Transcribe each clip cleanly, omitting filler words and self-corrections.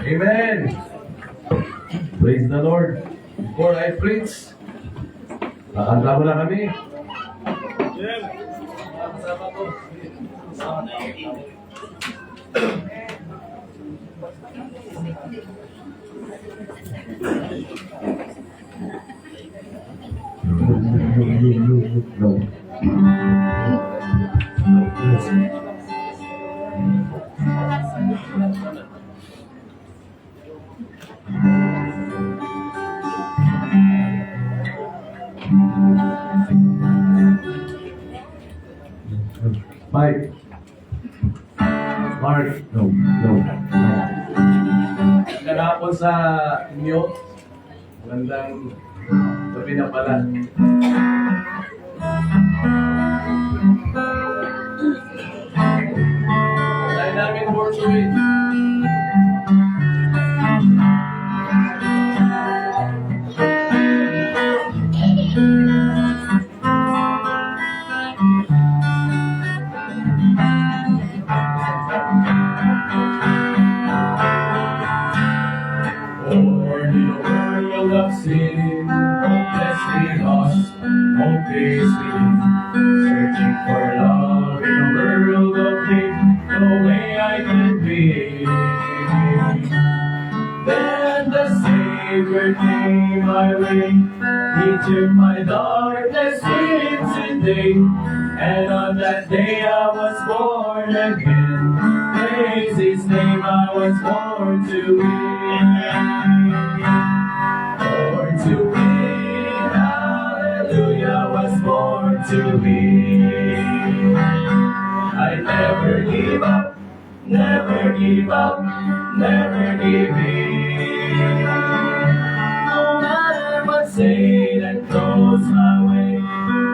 Amen. Praise the Lord. Before I preach, kakanta mo na kami. Mike. Mark. No. Kanapon sa inyo. Magandang gabi na pala. Tayo namin worship. Worthy, worthy. world of sin, hopelessly lost, hopelessly searching for love in a world of pain, no way I could be. Then the Savior came my way, He took my darkness into day, and on that day I was born again. Praise His name, I was born to win. Born to win, hallelujah, was born to win. I never give up, never give up, never give in. No matter what Satan throws my way,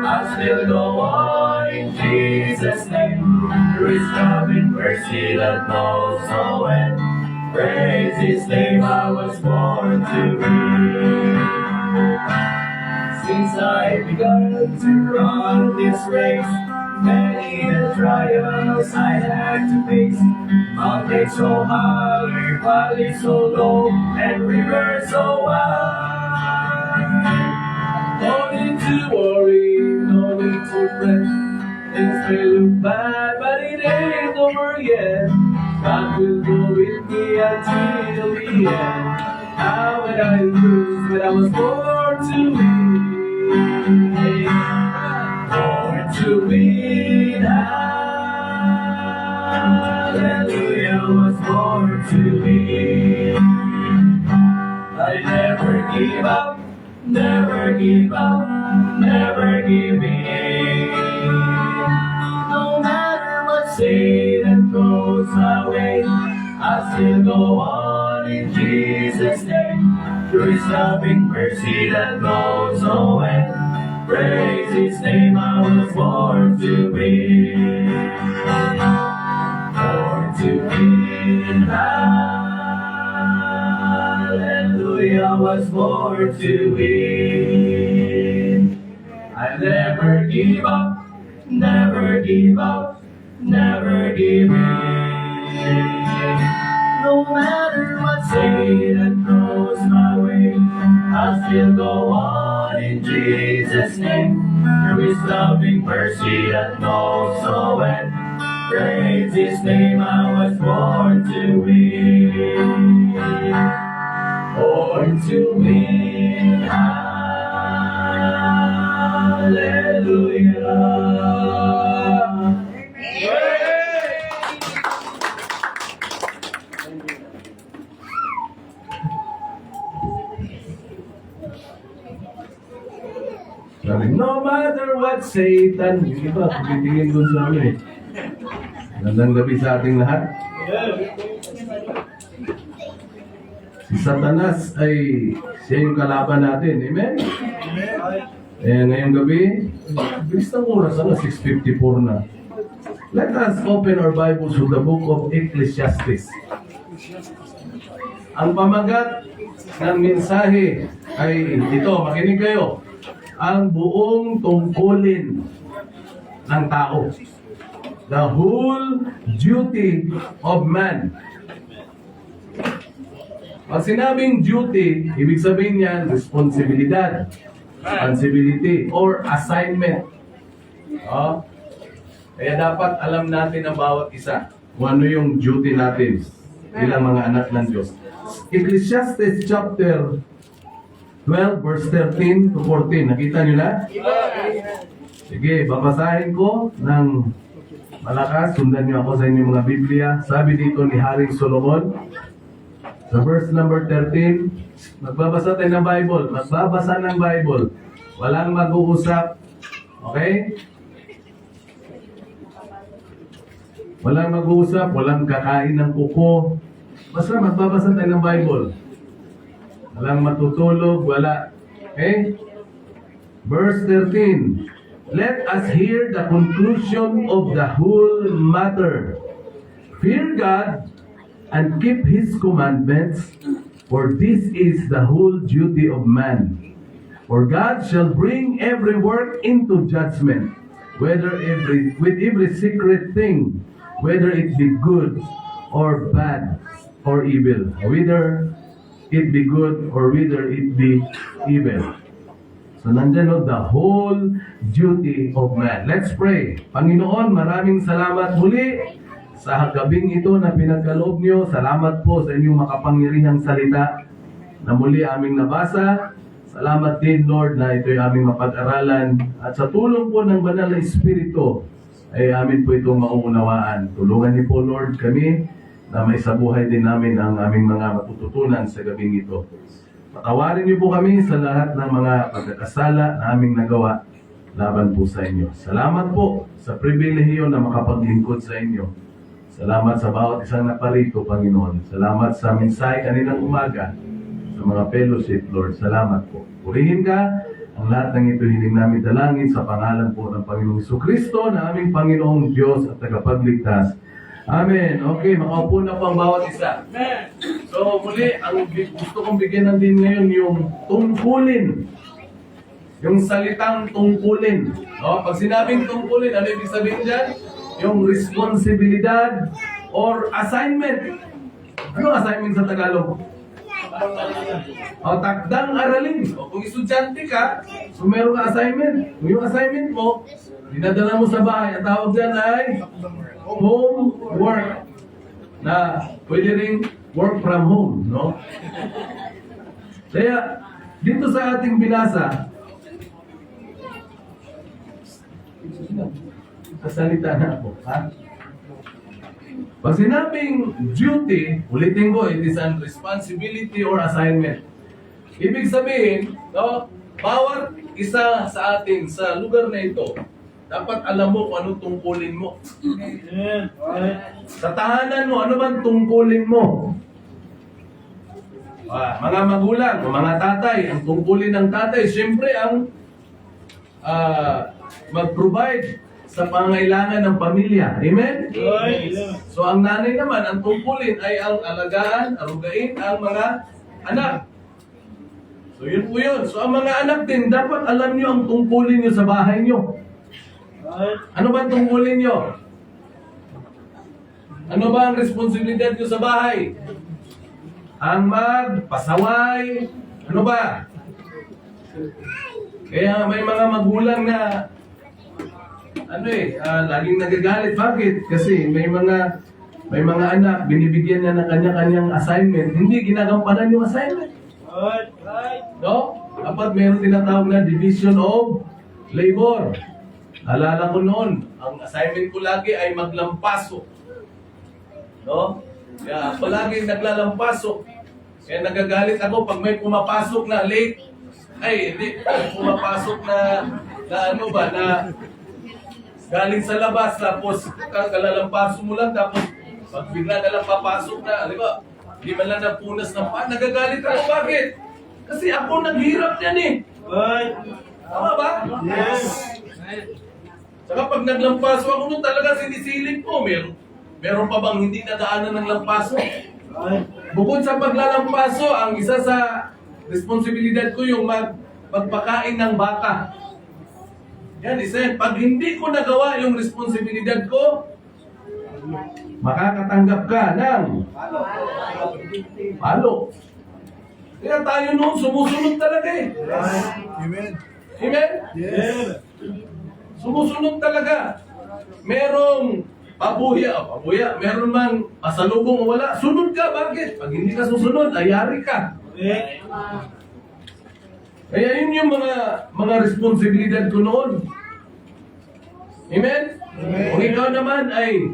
I still go on in Jesus' name. Through His love and mercy that knows no end. Praise His name, I was born to win. Since I begun to run this race, many the trials I had to face. Mountains so high, valleys so low, and rivers so wide. No need to worry, no need to fret. Things may look bad, but it ain't over yet. God will go with me until the end. How would I lose when I was born to win? Born to win, hallelujah, was born to win. I never give up, never give up, never give in. No matter what Satan throws my way, I still go on in Jesus' name. Through His loving mercy that knows no end. Praise His name, I was born to win. Born to win, hallelujah, was born to win. I never give up, never give up, never give in. No matter what Satan throws my way, I'll still go on in Jesus' name. Through His loving mercy that knows no end. Praise His name, I was born to win. Born to win, hallelujah. Sabi, no matter what Satan, yung iba, titingin doon sa amin. Gandang gabi sa ating lahat. Si Satanas ay siya yung kalaban natin. Amen? Eh, ngayong gabi, bilis ng oras, 6:54 na. Let us open our Bibles to the book of Ecclesiastes. Ang pamagat ng mensahe ay ito, makinig kayo. Ang buong tungkulin ng tao. The whole duty of man. Pag sinabing duty, ibig sabihin yan, responsibilidad, responsibility, or assignment. Kaya dapat alam natin ang bawat isa kung ano yung duty natin bilang mga anak ng Diyos. Ecclesiastes chapter 12 verse 13 to 14. Nakita nyo na? Sige, babasahin ko ng malakas. Sundan nyo ako sa inyong mga Biblia. Sabi dito ni Haring Solomon, sa verse number 13, magbabasa tayo ng Bible. Magbabasa ng Bible. Walang mag-uusap. Okay? Walang mag-uusap. Walang kakain ng kuko. Basta magbabasa tayo ng Bible. Walang matutulog, wala. Okay? Verse 13. Let us hear the conclusion of the whole matter. Fear God and keep His commandments, for this is the whole duty of man. For God shall bring every work into judgment, with every secret thing, whether it be good or bad or evil. Whether it be good or whether it be evil. So nandyan no, the whole duty of man. Let's pray. Panginoon, maraming salamat muli sa gabing ito na pinagkaloob niyo. Salamat po sa inyong makapangyarihang salita na muli aming nabasa. Salamat din, Lord, na ito'y aming mapag-aralan. At sa tulong po ng Banal na Espiritu, ay amin po itong mauunawaan. Tulungan niyo po, Lord, kami na may sabuhay din namin ang aming mga matututunan sa gabing ito. Patawarin niyo po kami sa lahat ng mga pagkakasala na aming nagawa laban po sa inyo. Salamat po sa pribilehiyo na makapaglingkod sa inyo. Salamat sa bawat isang naparito, Panginoon. Salamat sa mensahe kaninang umaga, sa mga fellowship, Lord. Salamat po. Purihin ka. Ang lahat ng ito hiling namin dalangin sa pangalan po ng Panginoong Jesucristo na aming Panginoong Diyos at tagapagligtas. Amen. Okay, makaupo na po ang bawat isa. Amen. So muli, ang gusto kong bigyan din ngayon yung tungkulin. Yung salitang tungkulin. No? Pag sinabing tungkulin, ano ibig sabihin dyan? Yung responsibilidad or assignment. Ano assignment sa Tagalog? O takdang aralin. O kung estudyante ka, so meron ka assignment. Kung yung assignment mo, dinadala mo sa bahay, ang tawag dyan ay homework. Na pwede rin work from home, no? Kaya, dito sa ating binasa, sasalita na ako, ha? Pag sinabing duty, ulitin ko, it is an responsibility or assignment. Ibig sabihin, no, bawat isa sa atin sa lugar na ito, dapat alam mo kung anong tungkulin mo. Sa tahanan mo, ano bang tungkulin mo? Mga magulang, mga tatay, ang tungkulin ng tatay, siyempre ang mag-provide sa pangailangan ng pamilya. Amen? So ang nanay naman, ang tungkulin ay ang alagaan, arugain ang mga anak. So yun po yun. So ang mga anak din, dapat alam nyo ang tungkulin nyo sa bahay nyo. Ano ba ang tungkulin nyo? Ano ba ang responsibilidad nyo sa bahay? Ang magpasaway. Ano ba? Kaya may mga magulang na laging nagagalit. Bakit? Kasi may mga anak, binibigyan na ng kanya-kanyang assignment, hindi ginagampanan yung assignment. No? Dapat mayroon tinatawag na division of labor. Alala ko noon, ang assignment ko lagi ay maglampaso. No? Kaya ako lagi naglalampaso. Kaya nagagalit ako pag may pumapasok na late. Ay, hindi. May pumapasok na galing sa labas, tapos kalalampaso mo lang, tapos pag bigla na lang papasok na, di ba? Hindi man lang napunas ng paan, nagagalit ako. Bakit? Kasi ako naghirap yan eh. Tama ba? Yes. Saka pag naglampaso ako nun, talaga sinisilip ko. Meron pa bang hindi nadaanan ng lampaso? Bukod sa paglalampaso, ang isa sa responsibilidad ko yung magpakain ng baka. Yan, isa. Pag hindi ko nagawa yung responsibilidad ko, makakatanggap ka ng palo. Kaya tayo noon sumusunod talaga eh. Amen. Amen? Yes. Sumusunod talaga. Merong pabuya, meron man pasalubong o wala, sunod ka. Bakit? Pag hindi ka susunod, ayari ka. Kaya yun yung mga responsibilidad ko noon. Amen? Amen. Kung ikaw naman ay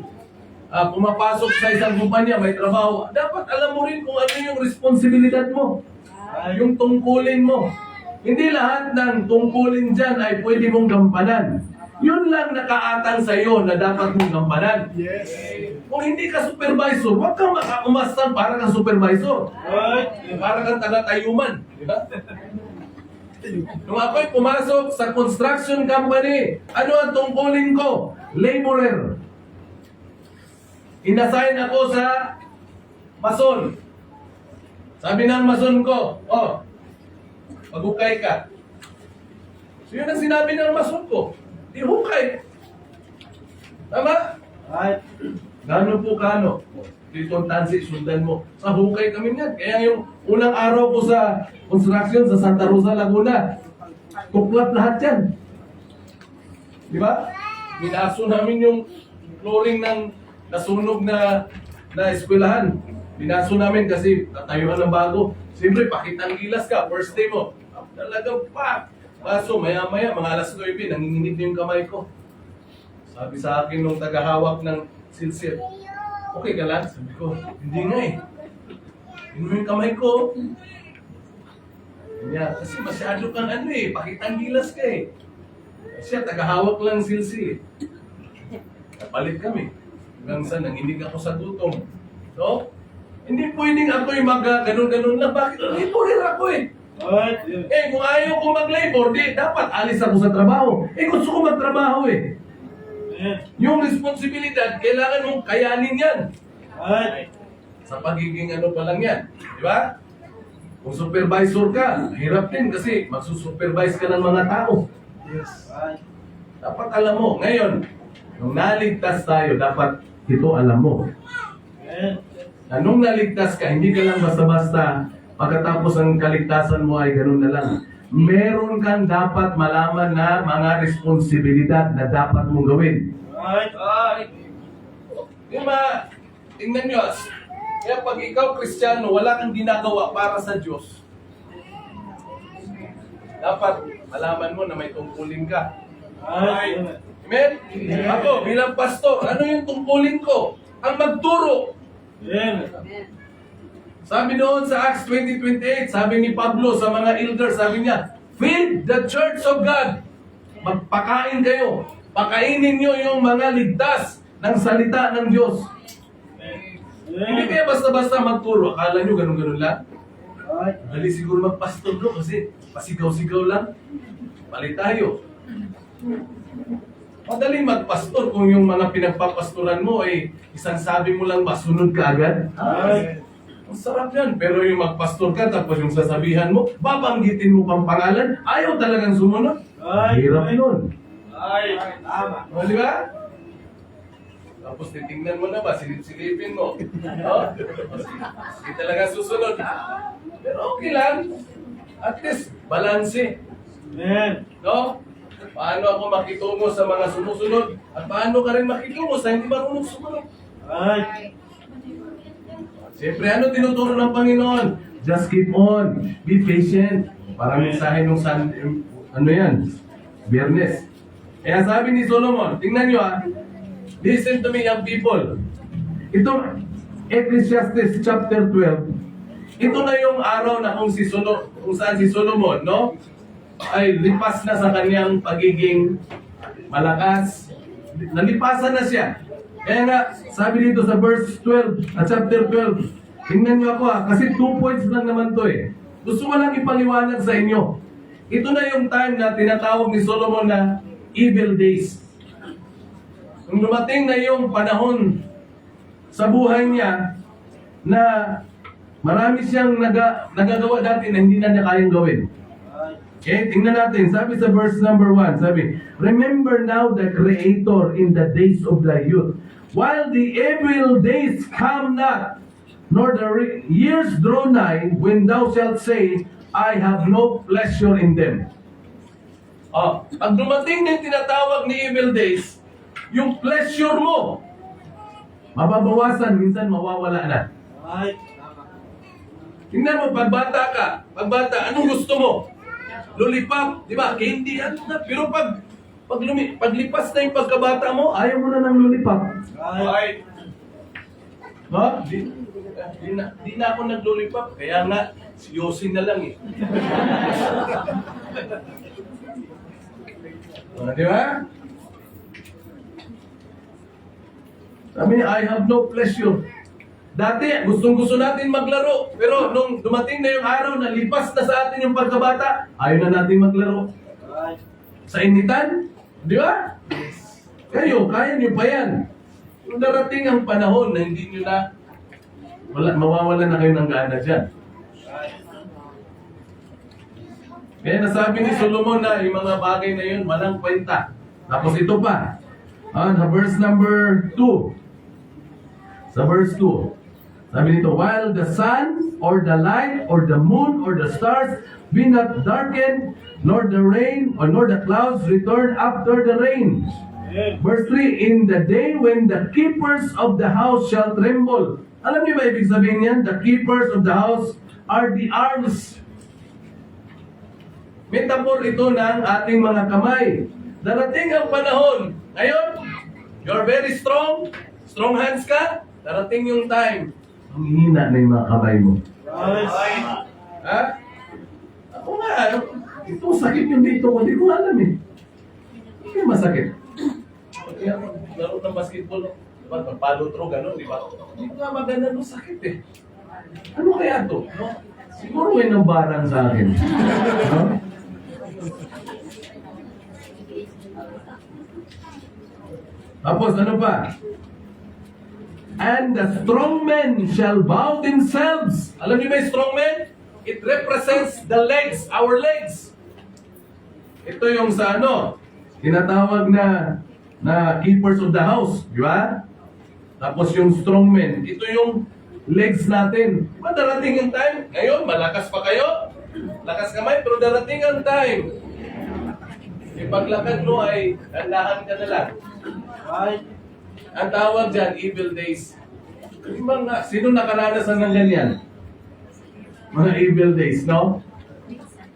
pumapasok sa isang kumpanya, may trabaho, dapat alam mo rin kung ano yung responsibilidad mo. Yung tungkulin mo. Hindi lahat ng tungkulin dyan ay pwede mong gampanan. Yun lang nakaatang sa iyo na dapat mong gampanan. Yes. Kung hindi ka supervisor, huwag kang makaumastan para kang supervisor. Para kang taga-tayuman. Di ba? Nung ako'y pumasok sa construction company, ano ang tungkulin ko? Laborer. Inassign ako sa mason. Sabi ng mason ko, maghukay ka. So yun ang sinabi ng mason ko. Di hukay. Tama? Right. Gano'n po kano? Dito ang tansi, sundan mo. Sa hukay kami niyan. Kaya yung unang araw ko sa construction sa Santa Rosa, Laguna, tuklat lahat yan. Di ba? Minaso namin yung flooring ng nasunog na eskwelahan. Minaso namin kasi tatayuan ng bago. Siyempre, pakitang gilas ka, first day mo. Talagang pa. Kaso, maya-maya, mga alas 9, nanginginig na yung kamay ko. Sabi sa akin nung tagahawak ng silsir, okay ka lang? Sabi ko, hindi nga eh. Yun mo yung kamay ko. Kanya, kasi masyado kang ano eh, pakitang gilas ka eh. Siya, tagahawak lang silsi eh. Napalit kami. Hanggang sa nanginig ako sa gutom. So, hindi pwedeng ako yung ganun-ganun lang. Bakit? Laborer ako eh. Eh, kung ayaw ko mag-labor, di, dapat alis ako sa trabaho. Eh, gusto ko magtrabaho eh. Yung responsibilidad, kailangan mong kayanin yan. Sa pagiging ano pa lang yan. Di ba? Kung supervisor ka, hirap din kasi magsusupervise ka ng mga tao. Dapat alam mo. Ngayon, nung naligtas tayo, dapat ito alam mo. Na nung naligtas ka, hindi ka lang basta-basta pagkatapos ang kaligtasan mo ay ganun na lang. Meron kang dapat malaman na mga responsibilidad na dapat mong gawin. Yung mga, tingnan nyo, kaya pag ikaw Kristiyano, wala kang ginagawa para sa Diyos. Dapat malaman mo na may tungkulin ka. Amen? Ako, bilang pastor, ano yung tungkulin ko? Ang magturo. Sabi noon sa Acts 20:28, sabi ni Pablo sa mga elders, sabi niya, feed the church of God. Magpakain kayo. Pakainin nyo yung mga ligtas ng salita ng Diyos. Hindi kaya basta-basta magturo. Akala nyo ganun-ganun lang? Dali siguro magpastor no kasi pasigaw-sigaw lang. Balik tayo. Madaling magpastor kung yung mga pinagpapastoran mo ay isang sabi mo lang masunod ka agad. Ang sarap yan. Pero yung magpastor ka tapos yung sasabihan mo, babanggitin mo pang pangalan, ayaw talagang sumunod. Hirap yun. Tama. O, di ba? Tapos titingnan mo na ba, silip-silipin mo. Hindi talaga susunod. Pero okay lang. At least, balanse. No? Paano ako makitungo sa mga sumusunod? At paano ka rin makitungo sa hindi marunong sumunod? Siyempre, ano tinuturo ng Panginoon? Just keep on. Be patient. Parang mensahe nung ano yan? Biyernes. Kaya sabi ni Solomon, tingnan nyo listen to me young people. Ito, Ecclesiastes chapter 12, ito na yung araw na kung saan si Solomon, no? Ay lipas na sa kanyang pagiging malakas. Nalipasan na siya. Kaya nga, sabi dito sa verse 12, chapter 12, tingnan nyo ako kasi 2 points lang naman to eh. Gusto ko lang ipaliwanag sa inyo. Ito na yung time na tinatawag ni Solomon na evil days. Nung dumating na yung panahon sa buhay niya na marami siyang nagagawa dati na hindi na niya kayang gawin. Okay, tingnan natin. Sabi sa verse number 1, sabi, remember now the Creator in the days of thy youth, while the evil days come not, nor the years draw nigh, when thou shalt say, I have no pleasure in them. Pag dumating na yung tinatawag ni evil days, yung pleasure mo, mababawasan, minsan mawawala na. Tingnan mo, pagbata, anong gusto mo? Lollipop, di ba? Candy, ano na. Pero paglipas na yung pagkabata mo, ayaw mo na ng lollipop. No? Di na ako nag-lollipop, kaya nga, si Yosin na lang eh. Di ba? Sabi niya, I have no pleasure. Dati, gustong-gusto natin maglaro. Pero nung dumating na yung araw na lipas na sa atin yung pagkabata, ayaw na natin maglaro. Sa initan, di ba? Kayo, kaya nyo pa yan. Kung darating ang panahon na hindi nyo na, mawawala na kayo ng gana dyan. Kaya nasabi ni Solomon na yung mga bagay na yun, walang kwenta. Tapos ito pa, sa verse number 2. Sa verse 2. Sabi nito, while the sun or the light or the moon or the stars be not darkened, nor the rain or nor the clouds return after the rain. Verse 3, in the day when the keepers of the house shall tremble. Alam niyo ba ibig sabihin yan? The keepers of the house are the arms. Metaphor ito ng ating mga kamay. Darating ang panahon. Ngayon, you're very strong. Strong hands ka. Darating yung time. Ang hina na yung mga kamay mo. Ha? Ako nga, ito sakit yung dito ko. Hindi ko alam eh. Hindi masakit. Kaya laro ng basketball, diba? Pagpalo throw, gano'n, di ba? Hindi nga maganda no sakit eh. Ano kaya to? No? Siguro may nambarang sa akin. No? Tapos ano pa? And the strong men shall bow themselves. Alam niyo ba yung strong men? It represents the legs, our legs. Ito yung sa ano, tinatawag na keepers of the house, di ba? Tapos yung strong men, ito yung legs natin. Darating ang time, ngayon malakas pa kayo, lakas kamay, pero darating ang time. Ipaglakad mo ay dandahan ka na lang. Ang tawag dyan, evil days. Sino nakaranasan ng ganyan? Mga evil days, no?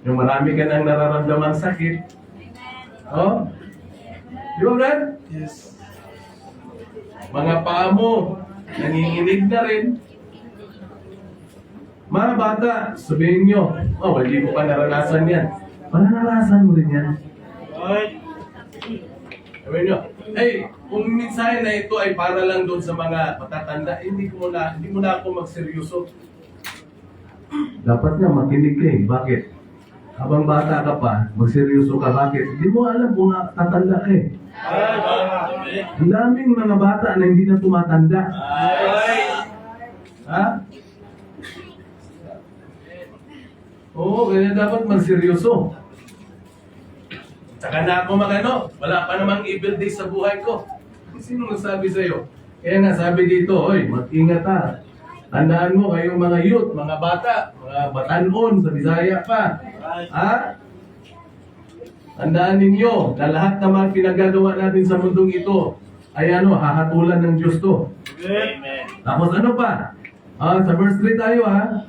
Yung marami ka nang nararamdamang sakit. Oh? Di ba, Brad? Yes. Mga paa mo, nanginginig na rin. Mga bata, sabihin nyo, oh, hindi ko pa naranasan yan. Naranasan mo rin yan. Sabihin nyo, hey, kung minsan na ito ay para lang doon sa mga matatanda, hindi mo na ako magseryoso. Dapat nga makinig ka eh. Bakit? Habang bata ka pa, magseryoso ka. Bakit? Hindi mo alam kung tatanda ka eh. Ang daming mga bata na hindi na tumatanda. Ha? Oo, kaya dapat magseryoso. Saka na ako wala pa namang evil days sa buhay ko. Sino nagsabi sa'yo? Kaya nga sabi dito, oy, mag-ingat ha. Tandaan mo kayong mga youth, mga bata, mga batanon sa Bisaya pa. Ha? Tandaan ninyo na lahat ng mga pinagagawa natin sa mundong ito ay hahatulan ng Diyos to. Amen. Tapos ano pa? Sa verse 3 tayo ha.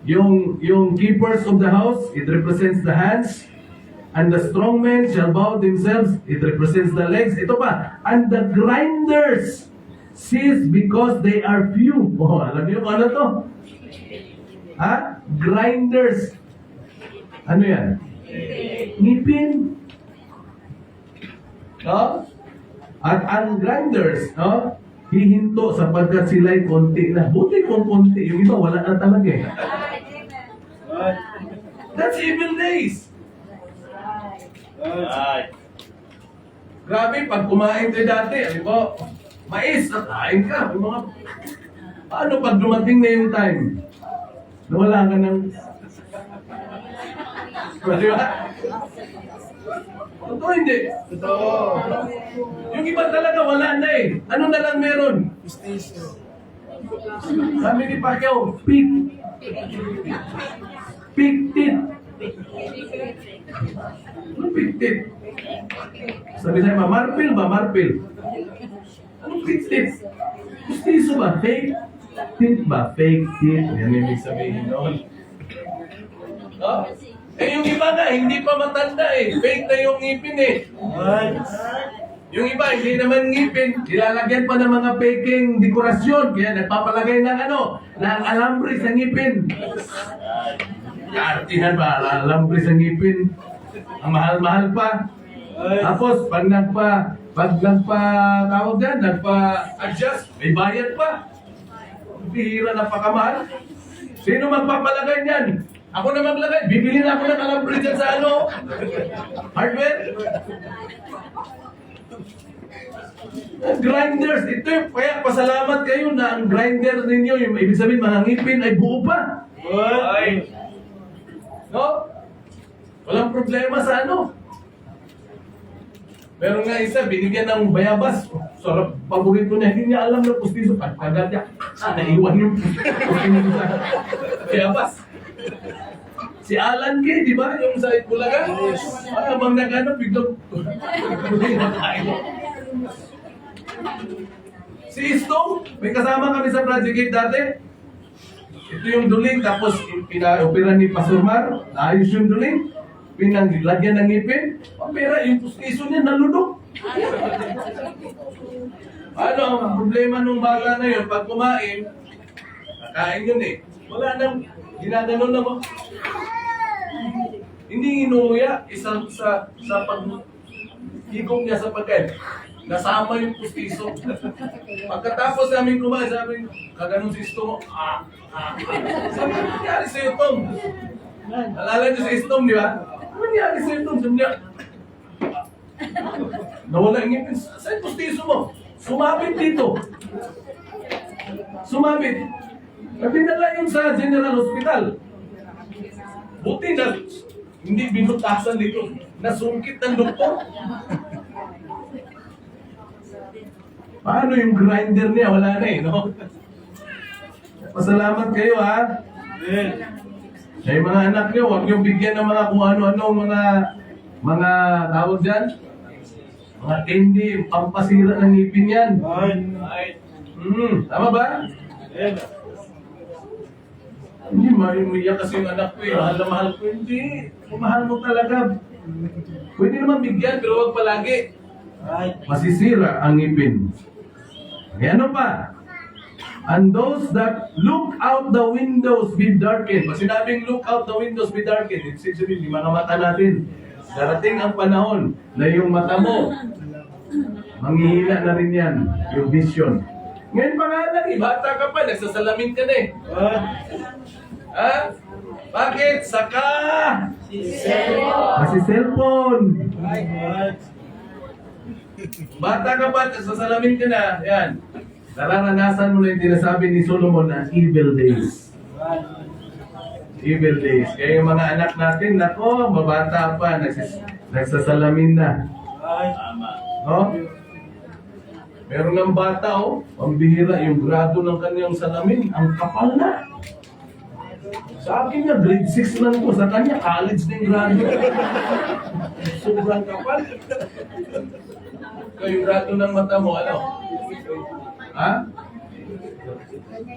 Yung keepers of the house, it represents the hands. And the strong men shall bow themselves, it represents the legs. Ito pa, and the grinders cease because they are few. Oh, alam niyo kung ano to? Ha? Grinders. Ano yan? Ngipin. No? At ang grinders, no? Hihinto sapagkat sila'y konti na. Buti kung konti. Yung iba, wala na talaga eh. That's evil days. Grabe, pag kumain tayo dati, ano po, mais, at kain ka. Yung mga, paano pag dumating na yung time? Nawala ka ng... Di ba? Totoo hindi? Totoo. Yung iba talaga wala na eh. Ano na lang meron? Sabi ni Pacquiao, pig. Pig tit. Anong pig tit? Sabi sa'yo, marpil ba? Marpil. Anong pig tit? Gustiso ba? Fake tit ba? Fake tit. Yan yung ibig sabihin noon. No? Eh yung iba na, hindi pa matanda eh. Fake na yung ngipin eh. Yung iba, hindi naman ngipin. Nilalagyan pa ng mga peking dekorasyon. Kaya nagpapalagay ng ng alambre sa ngipin. Kaartihan ba? Alambre sa ngipin. Ang mahal-mahal pa. Tapos, pag tawag yan, nagpa-adjust, may bayad pa. Bihira na pakamahal. Sino magpapalagay niyan? Ako na maglagay. Bibili na ako ng alambre dyan sa hardware. Grinders. Ito yung, kaya pasalamat kayo na ang grinder ninyo, yung ibig sabihin, mga ngipin ay buo pa. No? Walang problema sa Meron nga isa, binigyan ng bayabas. Sarap, paborito niya. Hindi niya alam na pustiso. Agad niya. Naiwan yung pustiso sa bayabas. Si Alan Kay, di ba? Yung sa Itbulaga. Ay, abang nag-ano, biglang si Isto, may kasama kami sa Project 8 dati. Ito yung duling, tapos pina-opera ni Pastor Mar. Ayos yung duling. Pinanglagyan ng ngipin. Opera, yung pustiso niya nalunok. Ano ang problema nung bata na yun? Pag kumain, nakain yun eh. Wala nang, ginaganon na mo. Hindi inuuya, isang sa pag-higong niya sa pagkain. Nasama yung pustiso. Pagkatapos namin kumain, sabi ko, kaganon si Istom mo. Sabi ko, nangyari sa'yo, Tom? Alala niyo si Istom, di ba? Ano nangyari sa'yo, Tom? Sabi niya, nawala yung ngipin. Saan yung pustiso mo? Sumabit dito. Sumabit. Napinala yun sa General Hospital. Buti na, hindi binutasan dito. Nasungkit ng doktor. Paano yung grinder niya? Wala na eh, no? Pasalamat kayo, ha? Sa mga anak niyo, huwag niyo bigyan ng mga kung ano-ano, mga tawag dyan. Mga candy, pampasira ng ngipin yan. Tama ba? Hindi, umiyak kasi yung anak ko eh. Mahal na mahal ko. Hindi, mahal mo talaga. Pwede naman bigyan, pero huwag palagi. Masisira ang ngipin. E ano pa? And those that look out the windows be darkened. Pag sinabing look out the windows be darkened, it's actually yung mga mata natin. Darating ang panahon na yung mata mo, manghihina na rin yan, yung vision. Ngayon pa nga lang, bata ka pa, nagsasalamin ka na eh. Ha? Bakit? Saka! Kasi cellphone. Bata ka pa, nagsasalamin ka na. Yan. Nararanasan mo na yung tinasabi ni Solomon na evil days. Evil days. Kaya yung mga anak natin, nako, mabata pa, nagsasalamin na. No? Meron ng bata, oh, pambihira, yung grado ng kanyang salamin, ang kapal na. Sa akin nga, grade 6 lang ko. Sa kanya, college na yung grado. Sobrang kapal. Kaya yung grado ng mata mo, ano? Ha?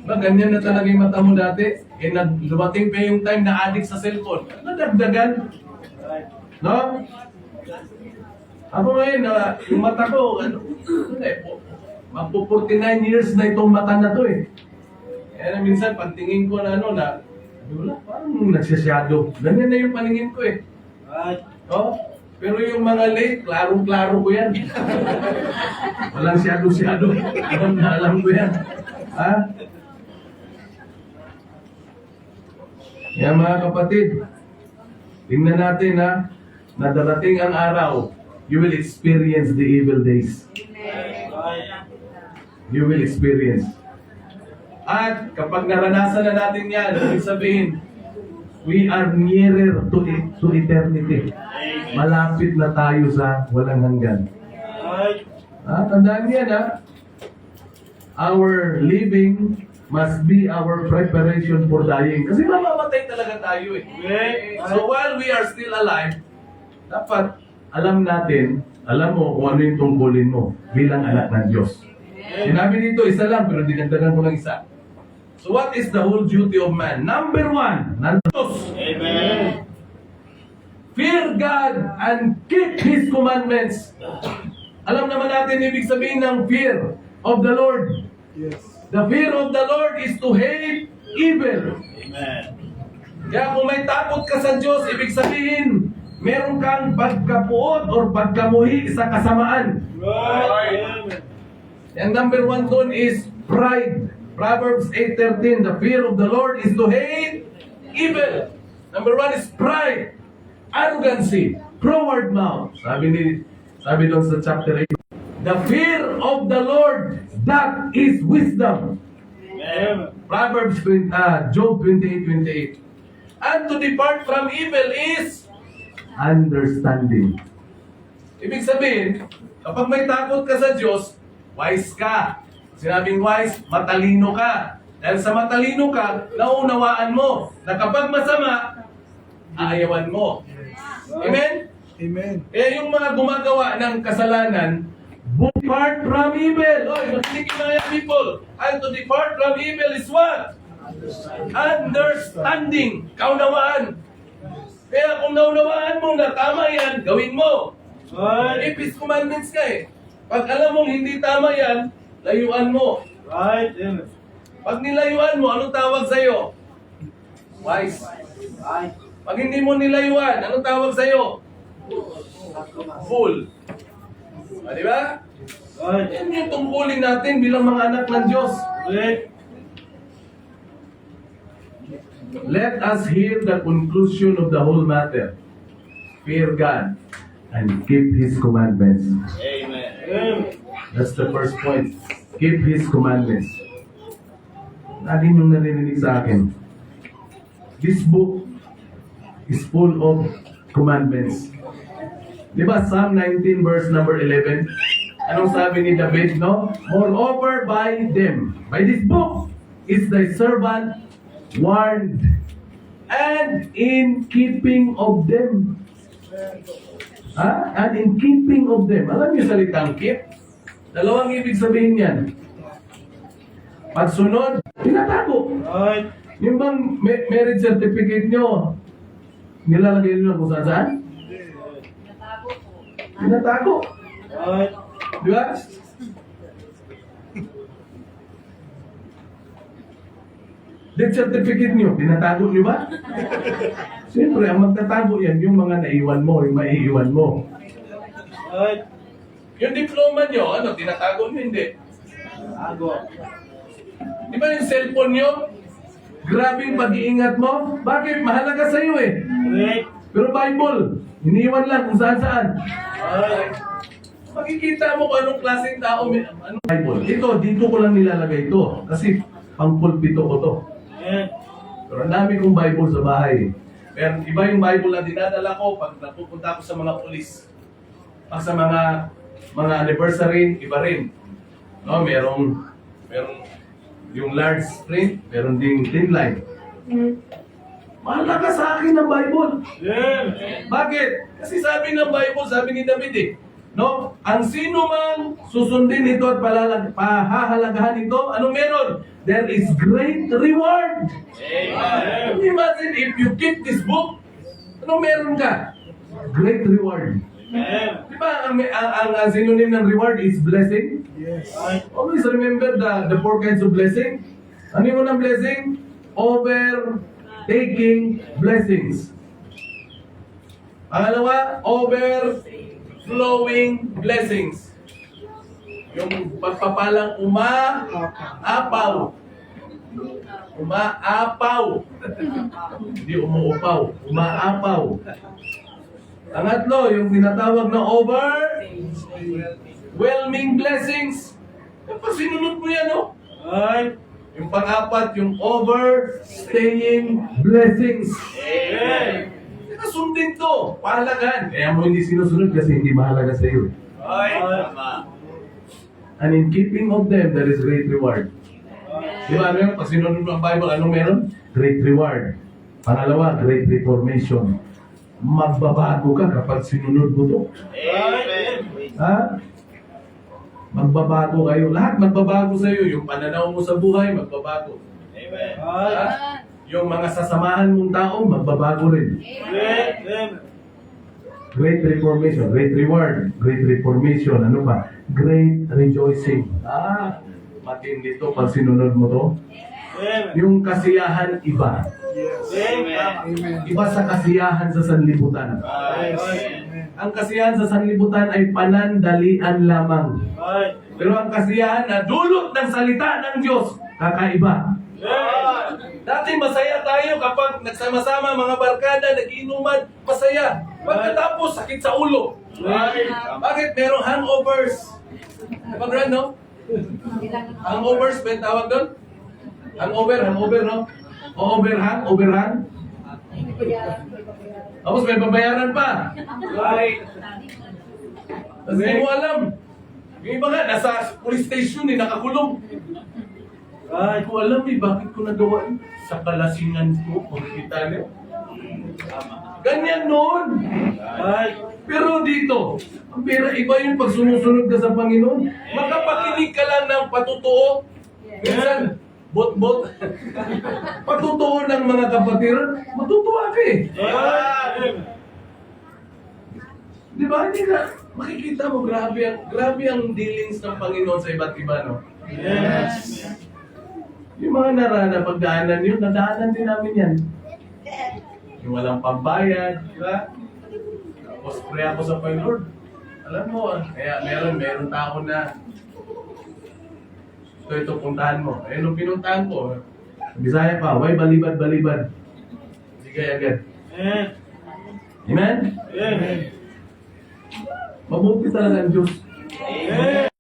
Ba, ganyan na talaga yung mata mo dati? Eh, dumating pa yung time na addict sa cellphone. Nadagdagan. No? Ako ngayon, yung mata ko, ano eh, magpo 49 years na itong mata na to eh. Kaya minsan, pagtingin ko na ano, na, wala, parang nagsashadow. Ganyan na yung paningin ko eh. Oh? Pero yung mga late, klarong-klaro ko yan. Walang shadow-shadow. Alam ko yan. Ha? Yan mga kapatid, tingnan natin ha, na darating ang araw, you will experience the evil days. You will experience. At kapag naranasan na natin yan, ibig sabihin, we are nearer to eternity. Malapit na tayo sa walang hanggan. Tandaan niyan ha. Our living must be our preparation for dying. Kasi mamamatay talaga tayo eh. So while we are still alive, dapat alam natin, alam mo kung ano yung tungkulin mo bilang anak ng Diyos. Sinabi dito, isa lang, pero dinagdagan ko ng isa. So what is the whole duty of man? Number 1, ng Diyos. Amen. Fear God and keep His commandments. Alam naman natin ibig sabihin ng fear of the Lord. Yes. The fear of the Lord is to hate evil. Amen. Kaya kung may takot ka sa Diyos, ibig sabihin, meron kang pagkapuot or pagkamuhi sa kasamaan. Right. And number 1 doon is pride. Proverbs 8:13, the fear of the Lord is to hate evil. Number 1 is pride. Arrogancy, froward mouth. Sabi doon sa chapter 8. The fear of the Lord, that is wisdom. Amen. Proverbs, Job 28:28. And to depart from evil is understanding. Ibig sabihin, kapag may takot ka sa Diyos, wise ka. Sinabing wise, matalino ka. Dahil sa matalino ka, naunawaan mo na kapag masama, aayawan mo. Amen? Amen. Eh, yung mga gumagawa ng kasalanan, depart from evil. Oy, makinig kayo mga people. And to depart from evil is what? Understanding. Kaunawaan. Kaya kung naunawaan mo na tama yan, gawin mo. Right. If His commandments ka eh. Pag alam mong hindi tama yan, layuan mo. Right. Amen. Pag nilayuan mo, anong tawag sa'yo? Wise. Right. Pag hindi mo nilayuan, anong tawag sa'yo? Fool. Di ba? Right. Yan yung tungkulin natin bilang mga anak ng Diyos. Right. Let us hear the conclusion of the whole matter. Fear God and keep His commandments. Amen. Amen. That's the first point. Keep His commandments. Lagi niyong narinig sa akin. This book is full of commandments. Di ba Psalm 19 verse number 11? Anong sabi ni David, no? Moreover by them, by this book, is thy servant warned, and in keeping of them. And in keeping of them. Alam niyo salitang keep? Dalawang ibig sabihin yan. Pagsunod, tinatago. Right. Yung bang marriage certificate nyo, nilalagay nyo lang kung saan? Tinatago. Right. Di ba? Death certificate nyo, tinatago nyo ba? Siyempre, ang magtatago yan, yung mga naiwan mo, yung maiiwan mo. Right. Yung diploma nyo, ano, tinatago nyo, hindi. Ago. Di ba yung cellphone nyo? Grabe yung pag-iingat mo. Bakit? Mahalaga sa'yo eh. Right. Pero Bible, iniwan lang kung saan-saan. Right. Makikita mo kung anong klaseng tao, anong Bible. Ito, dito ko lang nilalagay ito. Kasi pangpulpito ko to. Amen. Pero ang dami kong Bible sa bahay. Pero iba yung Bible na dinadala ko pag napupunta ako sa mga pulis. Pag sa mga anniversary, iba rin. No, merong yung large print, meron ding thin line. Mahalaga sa akin ang Bible. Amen. Bakit? Kasi sabi ng Bible, sabi ni David eh, no? Ang sino mang susundin ito at pahahalagahan ito, anong meron? There is great reward. Amen. Imagine if you keep this book, anong meron ka? Great reward. Amen. Di ba ang synonym ng reward is blessing? Yes. Right. Always remember the four kinds of blessing. Ano yung unang blessing? Overtaking blessings. Pangalawa, overflowing blessings. Yung pagpapalang umaapaw. Umaapaw. Hindi umuupaw. Umaapaw. Pangatlo, yung tinatawag na overwhelming blessings. Kapag sinunod mo yan, no? Right. Yung pang-apat, yung overstaying blessings. Amen. Sundin to, pahalagahan. Kaya mo hindi sinusunod kasi hindi mahalaga sa iyo. Right. Tama. And in keeping of them, there is great reward. Di ba, ano yung pag sinunod mo ang Bible, anong meron? Great reward. Pangalawa, great reformation. Magbabago ka kapag sinunod mo to. Amen. Ha? Magbabago kayo. Lahat magbabago sa iyo. Yung pananaw mo sa buhay, magbabago. Amen. Ha? Yung mga sasamahan mong tao, magbabago rin. Amen. Great reformation, great reward, great reformation, ano pa? Great rejoicing. Matindi to pag sinunod mo to. Amen. Yung kasiyahan iba. Yes. Amen. Amen. Iba sa kasiyahan sa sanlibutan. Right. Ang kasiyahan sa sanlibutan ay panandalian lamang. Right. Pero ang kasiyahan na dulot ng salita ng Diyos, kakaiba. Amen. Dati masaya tayo kapag nagsama-sama mga barkada, nagiinuman, masaya. Pagkatapos, sakit sa ulo. Right. Bakit? Merong hangovers. Kapag no? Hangovers, ba yung tawag doon? Hangover, no? O overhang. Tapos may babayaran pa. Right. Tapos hindi mo alam. Yung iba nga, nasa police station eh, nakakulong. Ay, ko alam eh, bakit ko nagawa yun? Sa kalasingan ko, kung kita niyo. Ganyan noon. Ay. Pero dito, ang pera iba yung pag sumusunod ka sa Panginoon. Makapakinig ka lang ng patutuo. Minsan, bot-bot. Patutuo ng mga kapatiran, matutuwa ka eh. Ay. Di ba? Hindi ka, makikita mo, grabe ang dealings ng Panginoon sa iba't iba, no? Yes. Yung mga pagdaanan yun, nadaanan din namin yan. Yung walang pambayad, di ba? Tapos pray ako sa Panginoon. Alam mo, kaya meron tao na ito, puntahan mo. Eh, nung pinuntahan ko, Bisaya pa, way balibad. Sige agad. Amen. Amen? Amen. Mabuti talaga ang Diyos.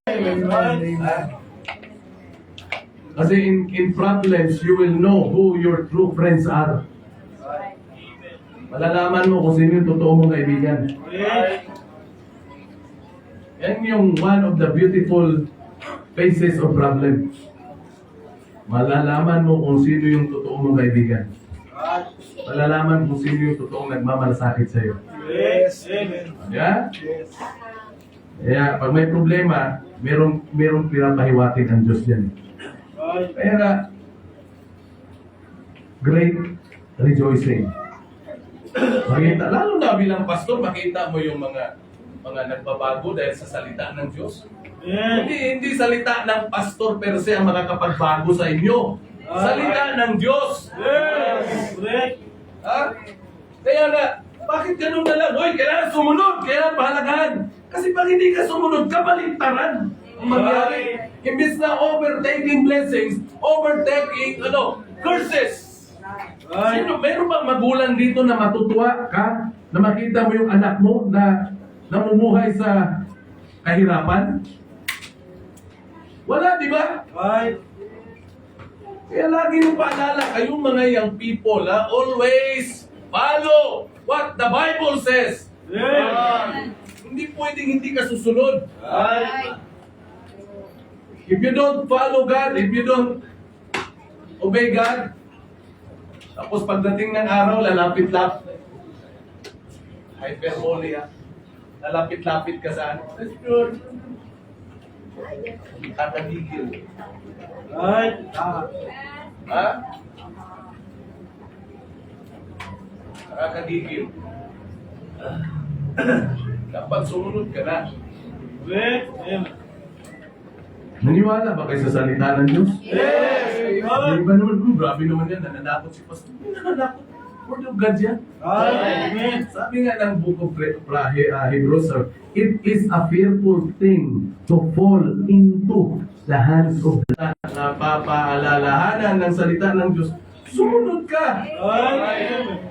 Amen. Kasi in problems, you will know who your true friends are. Malalaman mo kung sino yung totoo mong kaibigan. Yan yung one of the beautiful faces of problem. Malalaman mo kung sino yung totoo mong kaibigan. Malalaman kung sino yung totoong nagmamalasakit sa'yo. Yes. Amen. Yeah? Kaya pag may problema, merong pinapahiwatig ang Diyos dyan. Kaya nga, great rejoicing. Makita, lalo na bilang pastor, makita mo yung mga nagbabago dahil sa salita ng Diyos. Hindi salita ng pastor per se ang makakapagbago sa inyo. Salita ng Diyos. Yes. Correct. Ha? Kaya nga, bakit ganun na lang? Hoy, kailangan sumunod, kailangan pahalagahan. Kasi pag hindi ka sumunod, kabaligtaran ang mangyari. Imbis na overtaking blessings, overtaking curses. Sino, meron bang magulang dito na matutuwa ka na makita mo yung anak mo na namumuhay sa kahirapan? Wala, di ba? Ay. Kaya lagi nyo paalala, kayong mga young people, always follow what the Bible says. Yes. Hindi pwedeng hindi ka susunod. Ay. If you don't follow God, if you don't obey God, tapos pagdating ng araw, lalapit-lapit. Hyperbole lalapit-lapit ka sa ano. That's good. Kakagigil. Ay. Ha? Kakagigil. Dapat sumunod ka na. Correct. Amen. Naniwala ba kayo sa salita ng Diyos? Yes. Di ba naman, grabe naman yan, nananakot si Pastor. Hindi nananakot. Word of God yan. Amen. Sabi nga ng Book of Hebrews, it is a fearful thing to fall into the hands of God. Napapaalalahanan ng salita ng Diyos. Sumunod ka. Amen.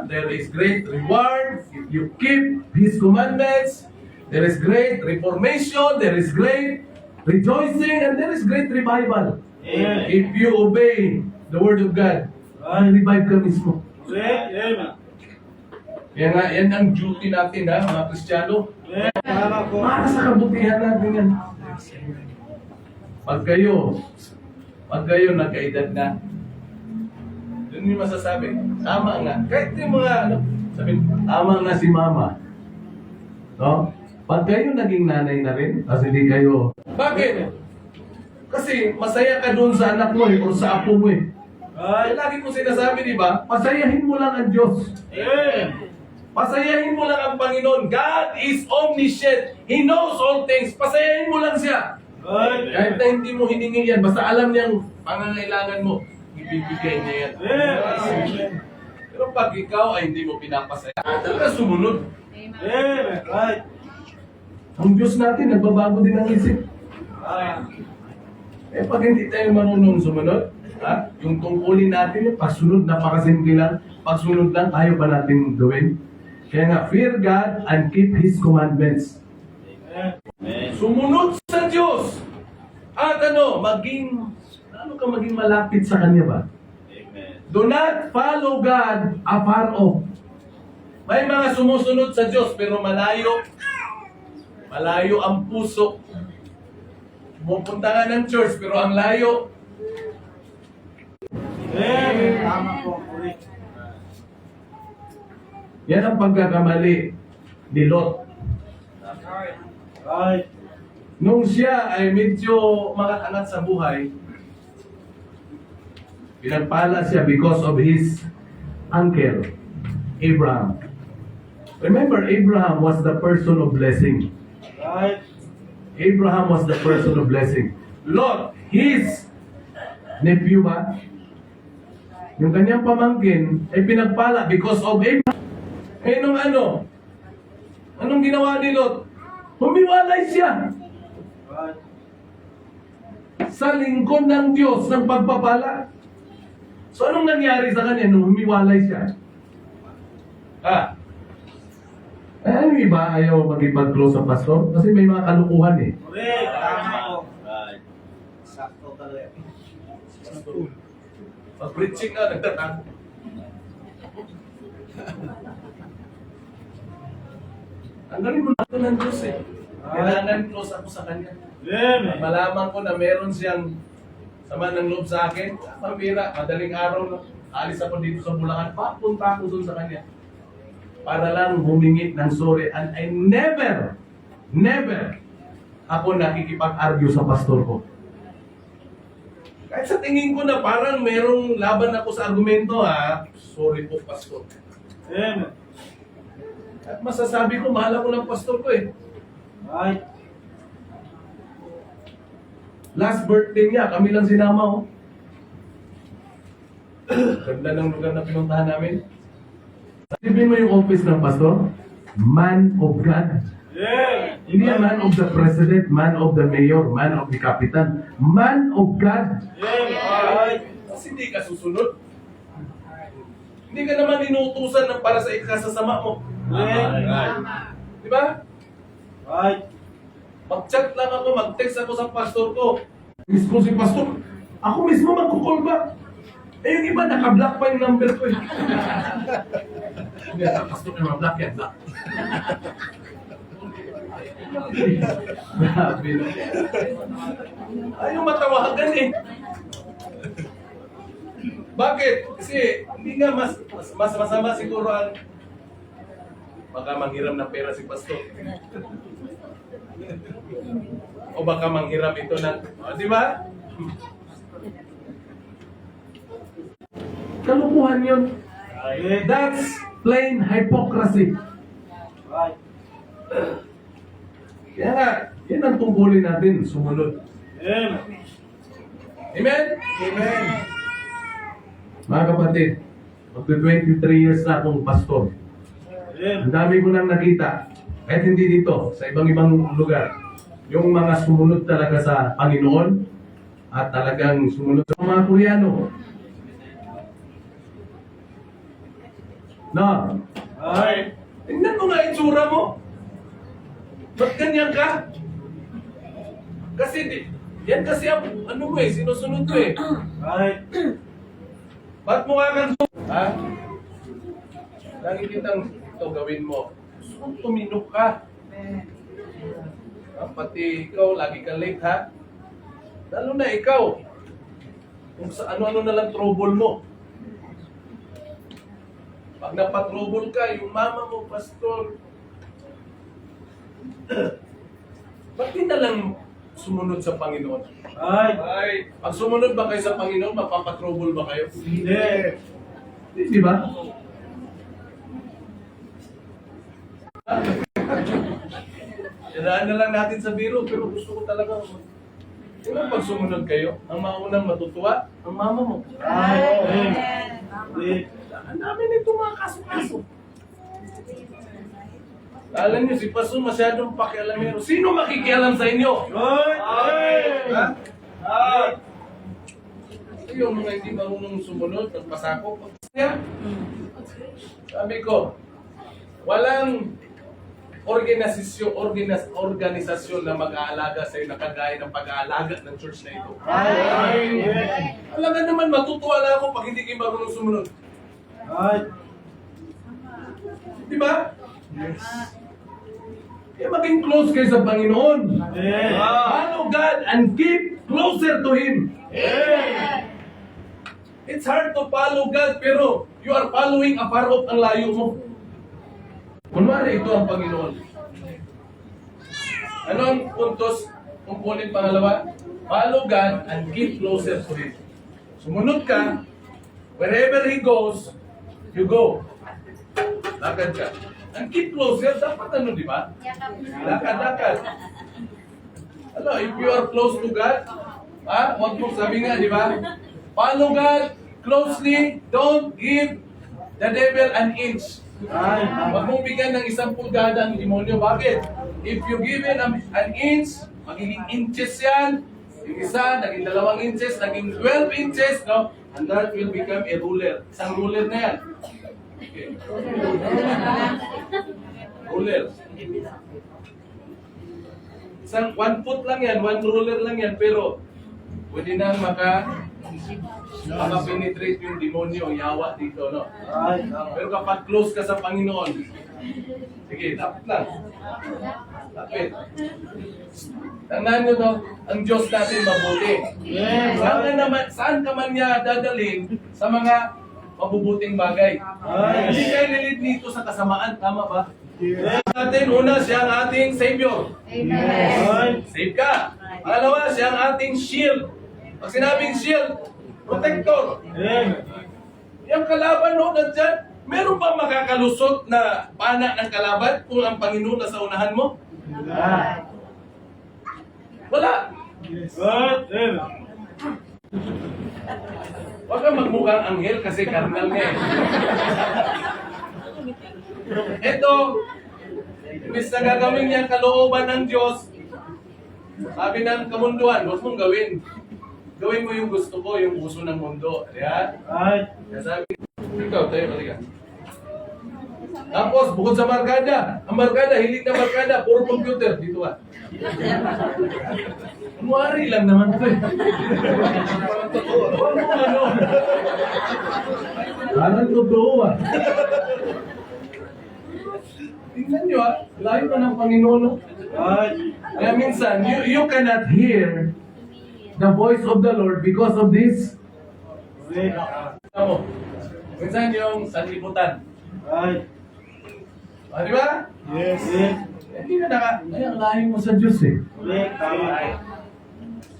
There is great reward if you keep His commandments. There is great reformation. There is great rejoicing. And there is great revival. Amen. If you obey the Word of God, revive ka mismo. Correct. Amen. Kaya nga, yan ang duty natin, mga Kristiyano. Tama po. Para sa kabutihan natin yan. Pag kayo nagkaedad na, yun yung masasabi, tama nga. Kahit yung mga, sabihin, tama nga si mama. No? Pag kayo naging nanay na rin, kasi hindi kayo, bakit? Kasi masaya ka doon sa anak mo o sa apo mo eh. Ay, lagi ko sinasabi, di ba? Pasayahin mo lang ang Diyos. Amen. Pasayahin mo lang ang Panginoon. God is omniscient. He knows all things. Pasayahin mo lang siya. Kahit na hindi mo hiningi yan, basta alam niyang pangangailangan mo, ibibigay niya yan. Amen. Pero pag ikaw ay hindi mo pinapasaya, talaga sumunod. Amen. Right. Ang Diyos natin, nagbabago din ang isip. Eh pag hindi tayo marunong sumunod, yung tungkulin natin, yung pagsunod, napakasimple lang. Pagsunod lang, ayaw pa natin gawin. Kaya nga, fear God and keep His commandments. Amen. Sumunod sa Diyos. At maging malapit sa Kanya ba? Amen. Do not follow God afar off. May mga sumusunod sa Diyos pero malayo. Malayo ang puso. Pupunta nga ng church pero ang layo. Amen. Tama po. Uli. Yan ang pagkakamali ni Lot. Right. Nung siya ay medyo makaangat sa buhay, pinagpala siya because of his uncle, Abraham. Remember, Abraham was the person of blessing. Right. Abraham was the person of blessing. Lot, his nephew ba? Yung kanyang pamangkin ay pinagpala because of Abraham. Eh nung ano? Anong ginawa ni Lot? Humiwalay siya Right. sa lingkod ng Diyos ng pagpapala. So anong nangyari sa kanya nung humiwalay siya? Ano yung iba ayaw magipag-close sa pastor? Kasi may mga kalukuhan eh. Correct. Tama po. Right. Sakto talaga. Pag-preaching na, nagtatago. Ang galing mo na ako ng Diyos eh. Kailangan close ako sa Kanya. Amen. Malaman ko na meron siyang sama ng loob sa akin. Pambira, madaling araw na alis ako dito sa Bulacan. Papunta ako doon sa Kanya. Para lang humingi ng sorry. And I never ako nakikipag-argue sa pastor ko. Kahit sa tingin ko na parang merong laban ako sa argumento ha. Sorry po, pastor. Amen. At masasabi ko, mahal ako ng pastor ko eh. Right. Last birthday niya, kami lang sinama oh. Ganda ng lugar na pinuntahan namin. Sabihin mo yung office ng pastor, man of God. Yeah. Hindi yan man of the president, man of the mayor, man of the kapitan. Man of God. Yeah. Right. Kasi hindi ka susunod. Hindi ka naman inuutusan ng para sa ikasasama mo. Right. Di ba? Right. Mag-chat lang ako, mag-text ako sa pastor ko. Mismo si pastor, ako mismo mag-call back. Eh yung iba, naka-block pa yung number ko eh. Hindi, pastor na ma-block yan, block. Grabe no. Ayaw matawagan eh. Bakit? Kasi hindi nga mas masama siguro ang baka manghiram ng pera si pastor. O baka manghiram ito ng, di ba? Kalukuhan yun. Right. That's plain hypocrisy. Right. Kaya nga, yan ang tungkulin natin, sumunod. Amen. Amen? Amen. Mga kapatid, magto-23 years na akong pastor. Amen. Ang dami ko nang nakita, kahit hindi dito, sa ibang lugar, yung mga sumunod talaga sa Panginoon at talagang sumunod sa mga Koreano. No? Right. Tingnan mo nga itsura mo. Ba't ganyan ka? Kasi, yan kasi ang, ano mo eh, sinusunod ko eh. Right. Ba't mo nga kang ha? Lagi kitang ito gawin mo. Gusto kong tuminok ka. Pati ikaw, lagi ka late ha? Lalo na ikaw. Kung sa ano-ano na lang trouble mo. Pag napatrouble ka, yung mama mo, pastor, ba't di na lang sumunod sa Panginoon? Right. Ay, pag sumunod ba kayo sa Panginoon, mapapatrouble ba kayo? Hindi. Di ba? Iraan na lang natin sa biro, pero gusto ko talaga. Di ba pag sumunod kayo, ang maunang matutuwa, ang mama mo. Amen. Right. Ang dami nito mga kaso-kaso. Alam niyo, si Pastor masyadong pakialamero. Sino makikialam sa inyo? Right. Ha? Right. Ito yung mga hindi marunong sumunod, nagpasako. Sabi ko, walang organisasyon na mag-aalaga sa'yo na kagaya ng pag-aalaga ng church na ito. Right. Alam nga naman, matutuwa lang ako pag hindi kayo marunong sumunod. Right. Di ba? Kaya maging close kayo sa Panginoon. Follow God and keep closer to Him. It's hard to follow God, pero you are following afar off ang layo mo. Kunwari, ito ang Panginoon. Anong puntos, component pangalawa? Follow God and keep closer to Him. Sumunod ka, wherever He goes, you go. Lakad ka. And keep closer, dapat ano, di ba? Lakad. Ano, if you are close to God, huwag mong sabi nga, di ba? Follow God closely, don't give the devil an inch. Huwag mong bigyan ng isang pulgada ang demonyo. Bakit? If you give it an inch, magiging inches yan. Yung isa, naging 2 inches, naging 12 inches, no? And that will become a ruler. Isang ruler na yan. Okay. Ruler. Isang 1 foot lang yan, 1 ruler lang yan, pero pwede nang maka-penetrate yung demonyo, yung yawa dito, no? Pero kapag close ka sa Panginoon, sige, dapat lang. Dapat. Tandaan nyo to, ang Diyos natin mabuti. Saan ka man niya dadalhin sa mga mabubuting bagay. Hindi kayo nilid dito sa kasamaan, tama ba? Natin, una, siya ang ating Savior. Save ka. Pangalawa, siya ang ating shield. Pag sinabing shield, protector. Yung kalaban, no, nandyan, meron ba makakalusot na pana ng kalaban kung ang Panginoon na sa unahan mo? Wala. Huwag kang magmukhang anghel kasi karnal nga eh. Ito, imbis na gagawin niya kalooban ng Diyos, sabi ng kamunduan, huwag mong gawin. Gawin mo yung gusto ko, yung puso ng mundo. Ayan? Kaya sabi, ikaw, tayo ka. Tapos, bukod sa markada, ang markada, hilig na markada, puro computer. Dito ka. Kunwari lang naman ito eh. Parang totoo. Parang totoo ah. Tingnan nyo ah, layo ka ng Panginoon. Kaya minsan, you cannot hear the voice of the Lord because of this. Minsan yung sanlibutan. Di ba? Yes. Hindi na ay, ang layo mo sa Diyos eh.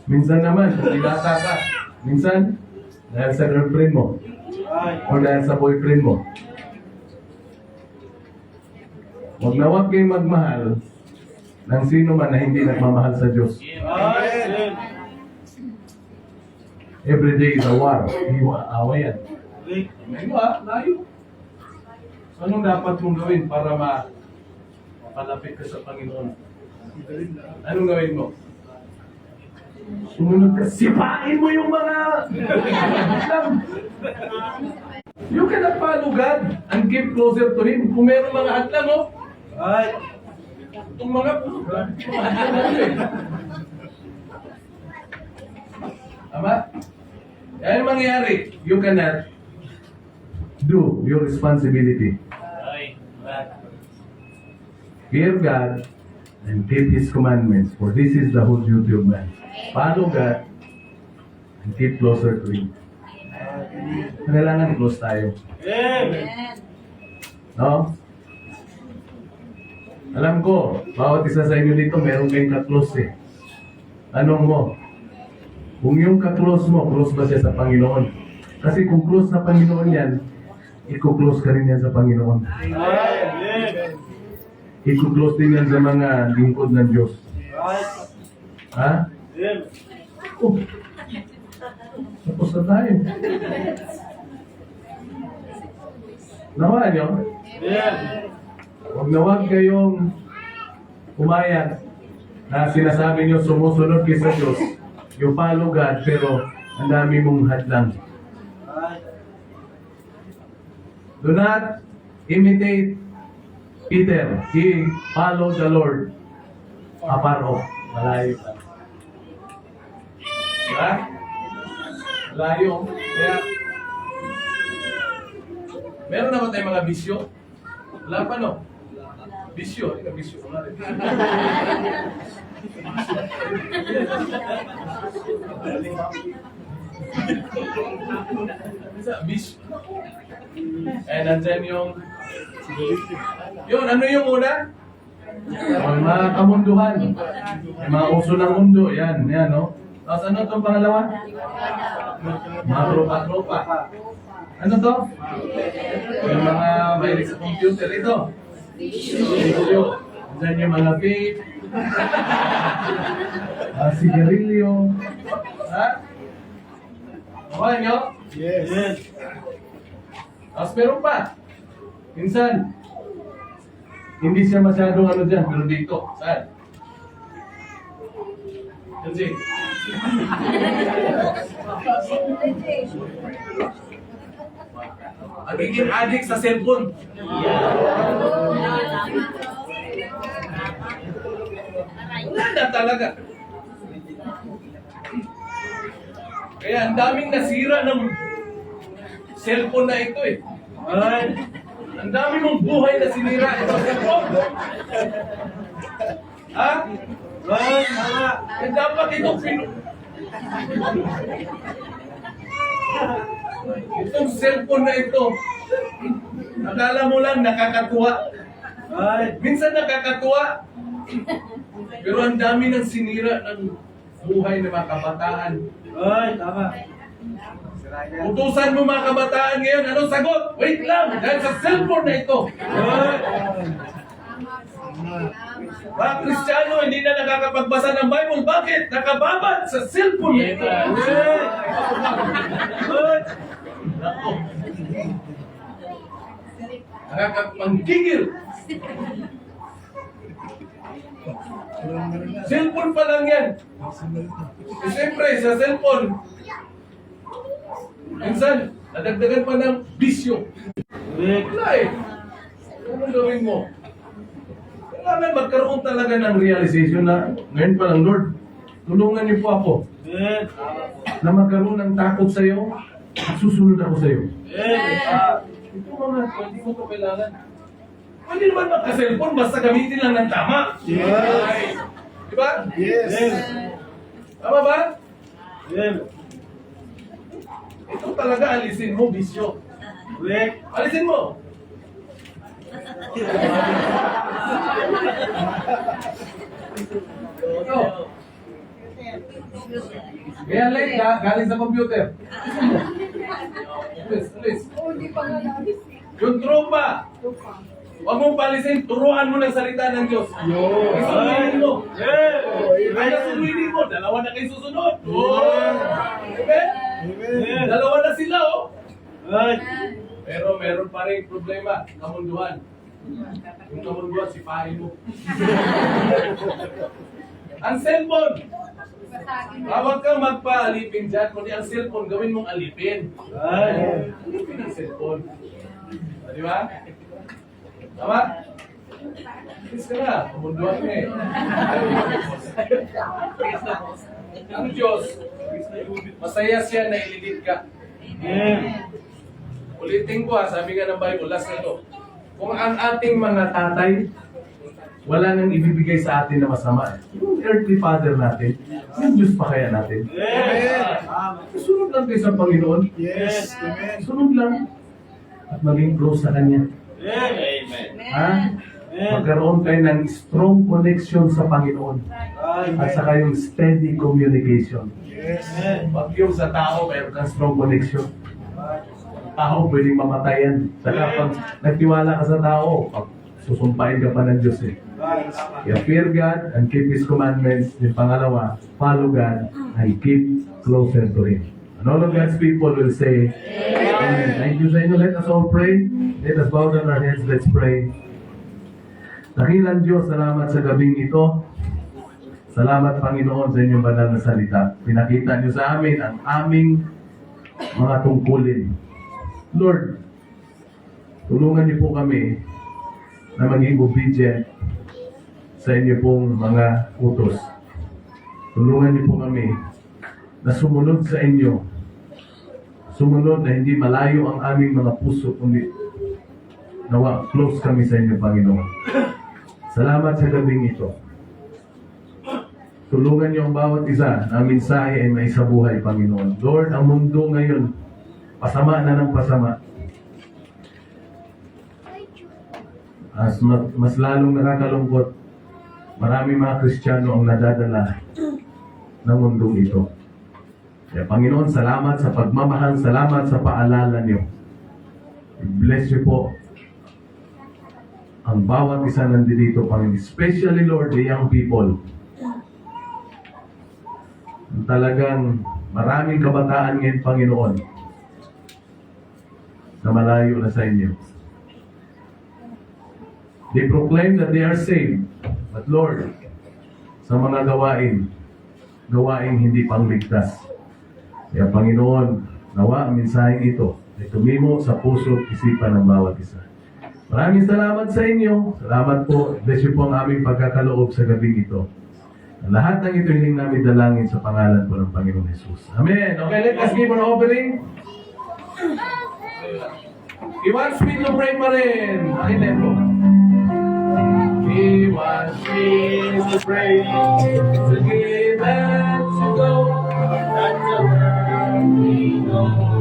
Minsan naman, dilata ka. Minsan, dahil sa girlfriend mo. O dahil sa boyfriend mo. Huwag na huwag kayong magmahal ng sino man na hindi nagmamahal sa Diyos. Every day is a war. Away yan. Ngayon layo. Anong dapat mong gawin para mapalapit ka sa Panginoon? Anong gawin mo? Sumunod ka, sipain mo yung mga... You cannot follow God and keep closer to Him. Kung meron mga hadlang, oh. Itong mga hadlang eh. Tama? Kaya yung mangyayari, you cannot do your responsibility. Fear God and keep His commandments, for this is the whole duty of man. Follow God and keep closer to Him. Kailangan close tayo. No? Alam ko, bawat isa sa inyo dito, meron kayong ka-close eh. Tanong mo, kung yung ka-close mo, close ba siya sa Panginoon? Kasi kung close sa Panginoon yan, i-close ka rin yan sa Panginoon. I-close din yan sa mga lingkod ng Diyos. Ha? Oh. Tapos na tayo. Nakuha nyo? Huwag na huwag kayong umayat na sinasabi nyo sumusunod kayo sa Diyos. You follow God, pero ang dami mong hadlang. Do not imitate Peter. He followed the Lord afar off. Malayo pa. Diba? Malayo. Kaya, meron naman tayong mga bisyo. Wala pa, no? Bisyo. Ika, bisyo. Wala rin. Bisyo. Nandyan yung... Yun, ano yung una? Yung mga kamunduhan. Yung mga uso ng mundo. Yan, no? Tapos ano itong pangalawa? Mga tropa-tropa. Ano to? Yung mga mahilig sa computer. Ito. Video. Diyan yung mga vape. Sigarilyo. Ha? Okay nyo? Yes. Tapos meron pa. Minsan, hindi siya masyadong ano dyan, pero dito. Saan? Yan si. Magiging addict sa cellphone. Wala na talaga. Kaya ang daming nasira ng cellphone na ito eh. Ay, ang dami mong buhay na sinira ito sa cellphone. Ha? Ay, tama. Eh, dapat ito itong cellphone na ito, akala mo lang nakakatuwa. Ay, Minsan nakakatuwa. Pero ang dami ng sinira ng buhay ng mga kabataan. ay, tama. Utusan mo mga kabataan ngayon, anong sagot? Wait lang, dahil sa cellphone na ito. Ay, Mga Kristiyano, hindi na nakakapagbasa ng Bible. Bakit? Nakababad sa cellphone na ito. Ako. Nakakapanggigil. Cellphone pa lang yan. Eh, siyempre, sa cellphone, minsan, nadagdagan pa ng bisyo. Wala eh. Anong gawin mo? Kailangan magkaroon talaga ng realization na ngayon pa lang, Lord, tulungan niyo po ako yes. na magkaroon ng takot sa iyo at susunod ako sa iyo. Yes. Ito mga, hindi mo ito kailangan. Pwede naman magka-cellphone basta gamitin lang ng tama. Yes. Diba? Yes. Tama ba? Yes. Ito talaga alisin mo, bisyo. Correct. Alisin mo. Ito. Kaya late ka, galing sa computer. Alis. Yung tropa, huwag mong palisin, turuan mo ng salita ng Diyos. Isununin mo. Yes. Kaya sununin mo, dalawa na kayo susunod. Amen? Yes. Dalawa na sila, oh. Ay, Pero meron pa rin problema, kamunduhan. Yung kamunduhan, sipahin mo. Ang cellphone, huwag kang magpa-alipin dyan, kundi ang cellphone, gawin mong alipin. ay, Alipin ang cellphone. Di ba? Tama? Please ka na, kamunduhan ka eh. Ang Diyos, masaya siya na ililid ka. yes. Ulitin ko ha, sabi nga ng Bible, last na to. Kung ang ating mga tatay, wala nang ibibigay sa atin na masama. Yung earthly father natin, yung Diyos pa kaya natin. Yes. Sunod lang kayo sa Panginoon. Yes. Amen. Sunod lang. At maging close sa Kanya. Yes. Amen. Ha? Magkaroon kayo ng strong connection sa Panginoon. At saka yung steady communication. Yes. Pag yung sa tao, mayroon kang strong connection. Tao pwedeng mamatayan. Saka pag nagtiwala ka sa tao, pag susumpain ka pa ng Diyos eh. You fear God and keep His commandments. Yung pangalawa, follow God and keep closer to Him. And all of God's people will say, Amen. Thank you sa inyo. Let us all pray. Let us bow down our heads. Let's pray. Dakilang Diyos, salamat sa gabing ito. Salamat, Panginoon, sa inyong banal na salita. Pinakita niyo sa amin ang aming mga tungkulin. Lord, tulungan niyo po kami na maging obedient sa inyo pong mga utos. Tulungan niyo po kami na sumunod sa inyo. Sumunod na hindi malayo ang aming mga puso, kundi Nawa, close kami sa inyo, Panginoon. Salamat sa gabing ito. Tulungan niyo ang bawat isa na mensahe ay may sa buhay, Panginoon. Lord, ang mundo ngayon, pasama na ng pasama. Mas lalong nakakalungkot, marami mga Kristiyano ang nadadala ng mundong ito. Kaya Panginoon, salamat sa pagmamahal, salamat sa paalala niyo. Bless you po ang bawat isa nandito, Panginoon. Especially, Lord, the young people. Talagang maraming kabataan ngayon, Panginoon, na malayo na sa inyo. They proclaim that they are saved. But Lord, sa mga gawain hindi pangligtas. Kaya Panginoon, nawa ang mensaheng ito ay tumimo sa puso at isipan ng bawat isa. Maraming salamat sa inyo. Salamat po. Bless you po ang aming pagkakaloob sa gabing ito. Ang lahat ng ito hiling namin dalangin sa pangalan po ng Panginoong Jesus. Amen. Okay, let us give an offering. He wants me to pray pa rin. Akin po. He wants me to pray, to give and to go, that the world we know.